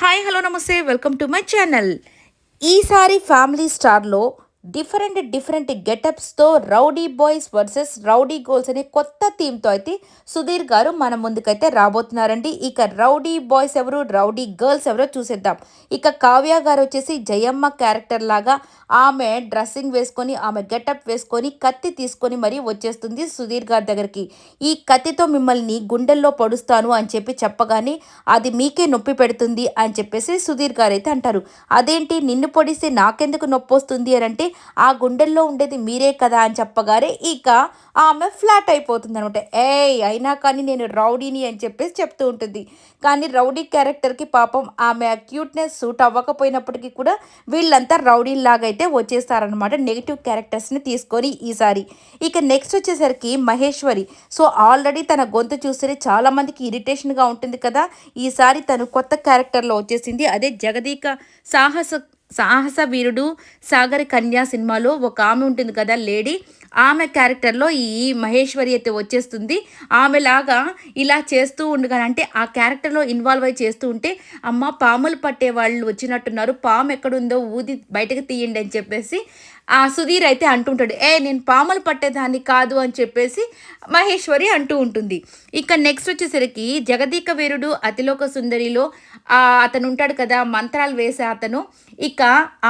Hi hello నమస్తే welcome to my channel. ఈసారి family స్టార్లో డిఫరెంట్ గెటప్స్తో rowdy boys versus rowdy girls అనే కొత్త థీమ్తో అయితే సుధీర్ గారు మన ముందుకైతే రాబోతున్నారండి. ఇక రౌడీ బాయ్స్ ఎవరు, రౌడీ గర్ల్స్ ఎవరో చూసేద్దాం. ఇక కావ్య గారు వచ్చేసి జయమ్మ క్యారెక్టర్ లాగా ఆమె డ్రెస్సింగ్ వేసుకొని, ఆమె గెటప్ వేసుకొని, కత్తి తీసుకొని మరీ వచ్చేస్తుంది సుధీర్ గారి దగ్గరికి. ఈ కత్తితో మిమ్మల్ని గుండెల్లో పొడుస్తాను అని చెప్పగానే అది మీకే నొప్పి పెడుతుంది అని చెప్పేసి సుధీర్ గారు అయితే అంటారు. అదేంటి, నిన్ను పొడిస్తే నాకెందుకు నొప్పి వస్తుంది అని అంటే, ఆ గుండెల్లో ఉండేది మీరే కదా అని చెప్పగానే ఇక ఆమె ఫ్లాట్ అయిపోతుంది అనమాట. అయినా కానీ నేను రౌడీని అని చెప్పేసి చెప్తూ ఉంటుంది. కానీ రౌడీ క్యారెక్టర్కి పాపం ఆమె క్యూట్నెస్ సూట్ అవ్వకపోయినప్పటికీ కూడా వీళ్ళంతా రౌడీలాగా అయితే వచ్చేస్తారనమాట, నెగిటివ్ క్యారెక్టర్స్ని తీసుకొని ఈసారి. ఇక నెక్స్ట్ వచ్చేసరికి మహేశ్వరి. సో ఆల్రెడీ తన గొంతు చూస్తే చాలామందికి ఇరిటేషన్గా ఉంటుంది కదా, ఈసారి తను కొత్త క్యారెక్టర్లో వచ్చేసింది. అదే జగదీక సాహస వీరుడు సాగర్ కన్యా సినిమాలో ఒక ఆమె ఉంటుంది కదా లేడీ, ఆమె క్యారెక్టర్లో ఈ మహేశ్వరి అయితే వచ్చేస్తుంది. ఆమెలాగా ఇలా చేస్తూ ఉండగా అంటే ఆ క్యారెక్టర్లో ఇన్వాల్వ్ అయి చేస్తూ ఉంటే, అమ్మ పాములు పట్టే వాళ్ళు వచ్చినట్టున్నారు, పాము ఎక్కడుందో ఊది బయటకు తీయండి అని చెప్పేసి ఆ సుధీర్ అయితే అంటుంటాడు. నేను పాములు పట్టేదాన్ని కాదు అని చెప్పేసి మహేశ్వరి అంటూ ఉంటుంది. ఇక నెక్స్ట్ వచ్చేసరికి జగదీక వీరుడు అతిలోక సుందరిలో అతను ఉంటాడు కదా మంత్రాలు వేసే అతను, ఇక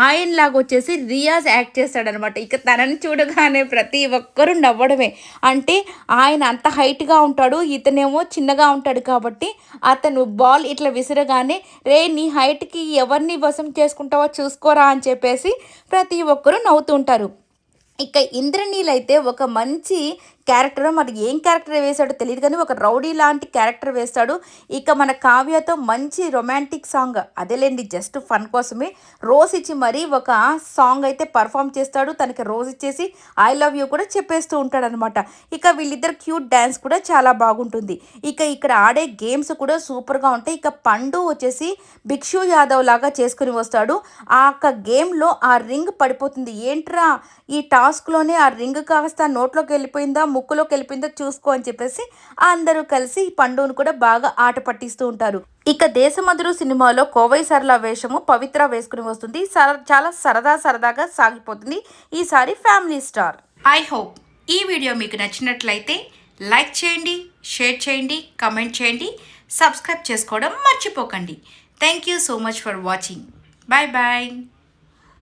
ఆయనలాగా వచ్చేసి రియాజ్ యాక్ట్ చేస్తాడనమాట. ఇక తనని చూడగానే ప్రతి ఒక్కరూ నవ్వడమే. అంటే ఆయన అంత హైట్గా ఉంటాడు, ఇతనేమో చిన్నగా ఉంటాడు కాబట్టి అతను బాల్ ఇట్లా విసిరగానే, నీ హైట్కి ఎవరిని వశం చేసుకుంటావో చూసుకోరా అని చెప్పేసి ప్రతి ఒక్కరూ నవ్వుతూ ఉంటారు. ఇక ఇంద్రనీల్ అయితే ఒక మంచి క్యారెక్టర్, మరి ఏం క్యారెక్టర్ వేశాడో తెలియదు కానీ ఒక రౌడీ లాంటి క్యారెక్టర్ వేస్తాడు. ఇక మన కావ్యతో మంచి రొమాంటిక్ సాంగ్, అదేలేండి జస్ట్ ఫన్ కోసమే రోజ్ ఇచ్చి మరీ ఒక సాంగ్ అయితే పర్ఫామ్ చేస్తాడు. తనకి రోజ్ ఇచ్చేసి ఐ లవ్ యూ కూడా చెప్పేస్తూ ఉంటాడు అనమాట. ఇక వీళ్ళిద్దరు క్యూట్ డ్యాన్స్ కూడా చాలా బాగుంటుంది. ఇక ఇక్కడ ఆడే గేమ్స్ కూడా సూపర్గా ఉంటాయి. ఇక పండు వచ్చేసి భిక్షు యాదవ్ లాగా చేసుకుని వస్తాడు. ఆ గేమ్లో ఆ రింగ్ పడిపోతుంది. ఏంట్రా ఈ టాస్క్లోనే ఆ రింగ్ కాస్త నోట్లోకి వెళ్ళిపోయిందా ముక్కులోకి వెళ్ళిపోయిందో చూసుకో అని చెప్పేసి అందరూ కలిసి ఈ పండును కూడా బాగా ఆట పట్టిస్తూ ఉంటారు. ఇక దేశమధురు సినిమాలో కోవై సరళ వేషము పవిత్ర వేసుకుని వస్తుంది. చాలా సరదాగా సాగిపోతుంది ఈసారి ఫ్యామిలీ స్టార్. ఐ హోప్ ఈ వీడియో మీకు నచ్చినట్లయితే లైక్ చేయండి, షేర్ చేయండి, కమెంట్ చేయండి, సబ్స్క్రైబ్ చేసుకోవడం మర్చిపోకండి. Thank you so much for watching. Bye bye.